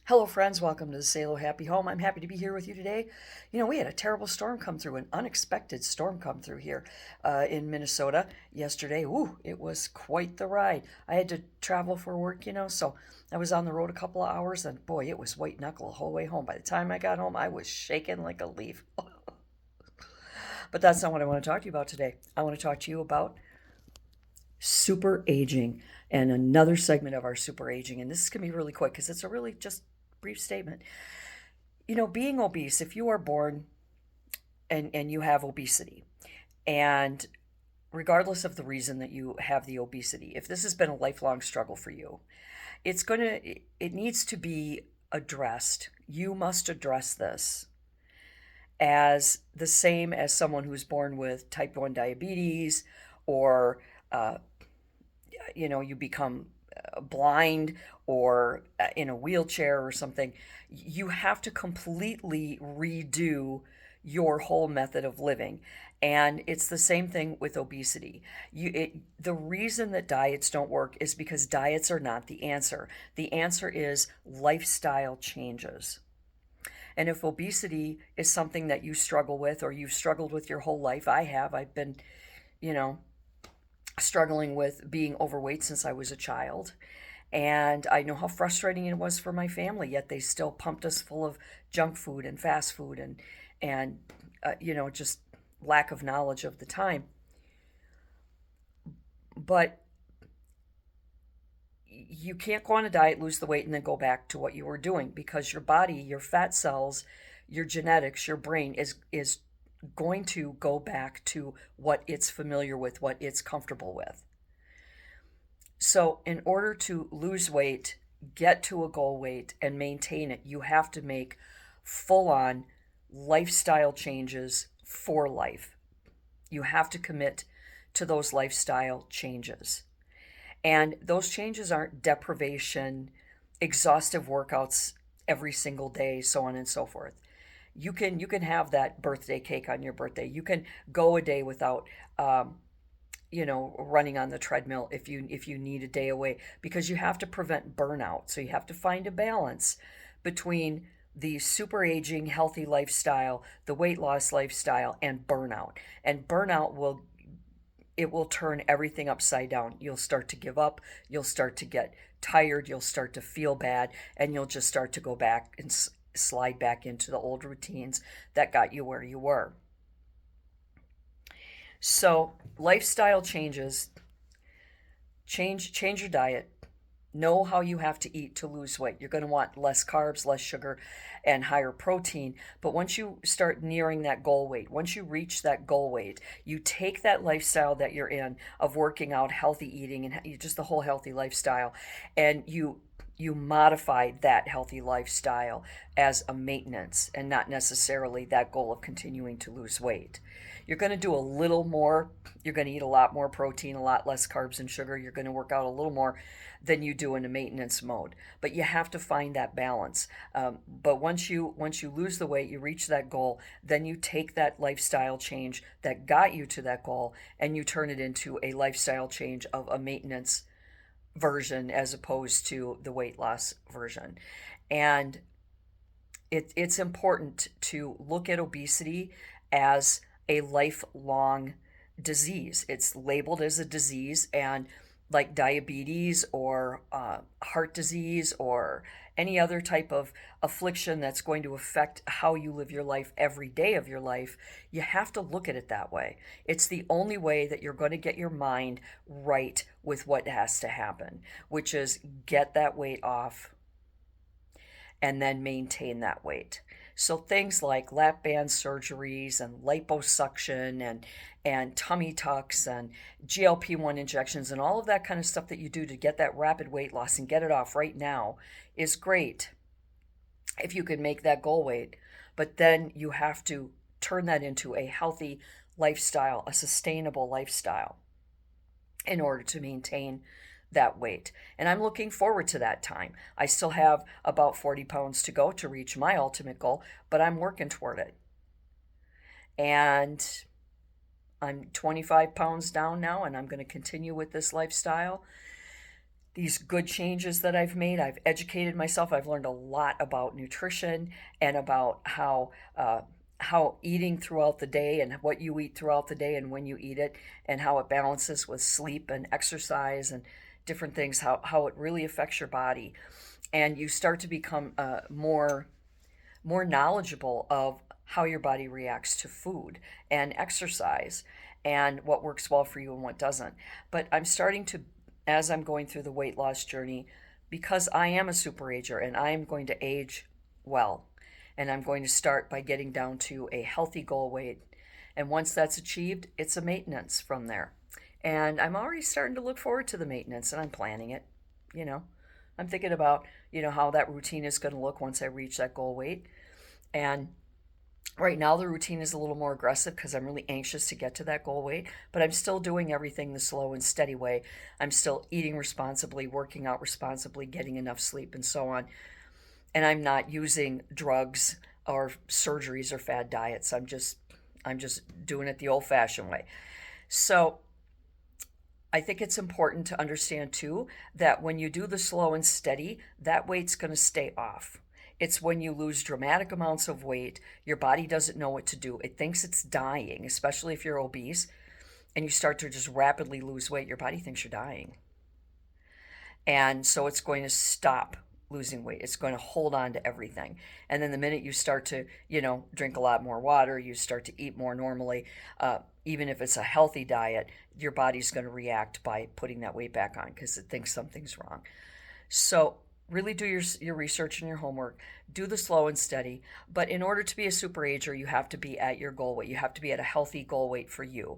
Hello, friends. Welcome to the Salo Happy Home. I'm happy to be here with you today. We had a terrible storm come through, an unexpected storm come through here in Minnesota yesterday. Ooh, it was quite the ride. I had to travel for work, so I was on the road a couple of hours, and boy, it was white knuckle the whole way home. By the time I got home, I was shaking like a leaf. But that's not what I want to talk to you about today. I want to talk to you about super aging and another segment of our super aging. And this is going to be really quick because it's a really just brief statement. Being obese, if you are born and you have obesity, and regardless of the reason that you have the obesity, if this has been a lifelong struggle for you, it needs to be addressed. You must address this as the same as someone who's born with type 1 diabetes, or uh, you become blind, or in a wheelchair or something. You have to completely redo your whole method of living. And it's the same thing with obesity. The reason that diets don't work is because diets are not the answer. The answer is lifestyle changes. And if obesity is something that you struggle with, or you've struggled with your whole life, I've been, you know, struggling with being overweight since I was a child. And I know how frustrating it was for my family, yet they still pumped us full of junk food and fast food, and just lack of knowledge of the time. But you can't go on a diet, lose the weight, and then go back to what you were doing, because your body, your fat cells, your genetics, your brain is going to go back to what it's familiar with, what it's comfortable with. So, in order to lose weight, get to a goal weight, and maintain it, you have to make full on lifestyle changes for life. You have to commit to those lifestyle changes. And those changes aren't deprivation, exhaustive workouts every single day, so on and so forth. You can have that birthday cake on your birthday. You can go a day without running on the treadmill if you need a day away, because you have to prevent burnout. So you have to find a balance between the super aging healthy lifestyle, the weight loss lifestyle, and burnout. And burnout will turn everything upside down. You'll start to give up, you'll start to get tired, you'll start to feel bad, and you'll just start to go back and slide back into the old routines that got you where you were. So, lifestyle changes, change your diet. Know how you have to eat to lose weight. You're going to want less carbs, less sugar, and higher protein. But once you start nearing that goal weight, once you reach that goal weight, you take that lifestyle that you're in of working out, healthy eating, and just the whole healthy lifestyle, and you modify that healthy lifestyle as a maintenance, and not necessarily that goal of continuing to lose weight. You're going to do a little more. You're going to eat a lot more protein, a lot less carbs and sugar. You're going to work out a little more than you do in a maintenance mode. But you have to find that balance. But once you lose the weight, you reach that goal, then you take that lifestyle change that got you to that goal, and you turn it into a lifestyle change of a maintenance version, as opposed to the weight loss version. And it's important to look at obesity as a lifelong disease. It's labeled as a disease, and like diabetes, or heart disease, or any other type of affliction that's going to affect how you live your life every day of your life, you have to look at it that way. It's the only way that you're going to get your mind right with what has to happen, which is get that weight off and then maintain that weight. So things like lap band surgeries and liposuction and tummy tucks and GLP-1 injections and all of that kind of stuff that you do to get that rapid weight loss and get it off right now is great if you can make that goal weight. But then you have to turn that into a healthy lifestyle, a sustainable lifestyle, in order to maintain that weight. And I'm looking forward to that time. I still have about 40 pounds to go to reach my ultimate goal, but I'm working toward it. And I'm 25 pounds down now, and I'm going to continue with this lifestyle. these good changes that I've made. I've educated myself. I've learned a lot about nutrition and about how eating throughout the day and what you eat throughout the day and when you eat it and how it balances with sleep and exercise and different things, how it really affects your body. And you start to become more knowledgeable of how your body reacts to food and exercise and what works well for you and what doesn't. But I'm starting to, as I'm going through the weight loss journey, because I am a super ager and I am going to age well. And I'm going to start by getting down to a healthy goal weight. And once that's achieved, it's a maintenance from there. And I'm already starting to look forward to the maintenance and I'm planning it. You know, I'm thinking about, how that routine is going to look once I reach that goal weight. And right now, the routine is a little more aggressive because I'm really anxious to get to that goal weight, but I'm still doing everything the slow and steady way. I'm still eating responsibly, working out responsibly, getting enough sleep, and so on. And I'm not using drugs or surgeries or fad diets. I'm just doing it the old-fashioned way. So I think it's important to understand too that when you do the slow and steady, that weight's going to stay off. It's when you lose dramatic amounts of weight, your body doesn't know what to do. It thinks it's dying, especially if you're obese, and you start to just rapidly lose weight, your body thinks you're dying. And so it's going to stop losing weight. It's going to hold on to everything. And then the minute you start to, drink a lot more water, you start to eat more normally, even if it's a healthy diet, your body's going to react by putting that weight back on because it thinks something's wrong. So really do your research and your homework. Do the slow and steady. But in order to be a super ager, you have to be at your goal weight. You have to be at a healthy goal weight for you.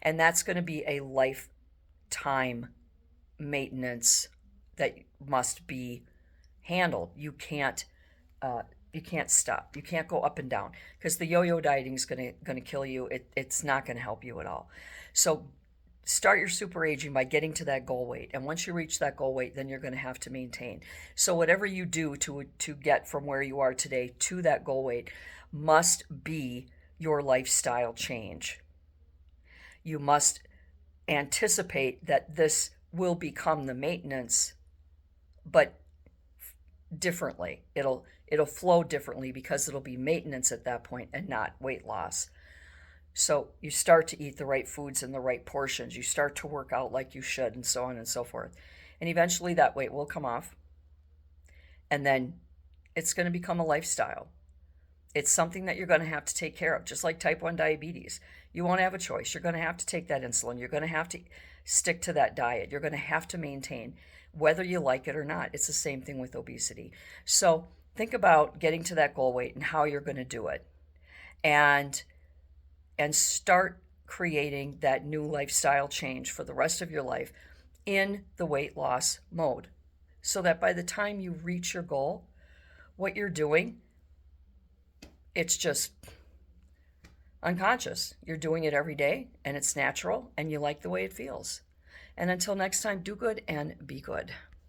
And that's going to be a lifetime maintenance that must be handled. You can't stop. You can't go up and down because the yo-yo dieting is gonna kill you. It's not gonna help you at all. So start your super aging by getting to that goal weight, and once you reach that goal weight, then you're gonna have to maintain. So whatever you do to get from where you are today to that goal weight must be your lifestyle change. You must anticipate that this will become the maintenance, but differently. It'll flow differently because it'll be maintenance at that point and not weight loss. So you start to eat the right foods in the right portions. You start to work out like you should, and so on and so forth. And eventually that weight will come off. And then it's going to become a lifestyle. It's something that you're going to have to take care of, just like type 1 diabetes. You won't have a choice. You're going to have to take that insulin. You're going to have to stick to that diet. You're going to have to maintain, whether you like it or not. It's the same thing with obesity. So think about getting to that goal weight and how you're going to do it. And start creating that new lifestyle change for the rest of your life in the weight loss mode. So that by the time you reach your goal, what you're doing, it's just unconscious. You're doing it every day and it's natural and you like the way it feels. And until next time, do good and be good.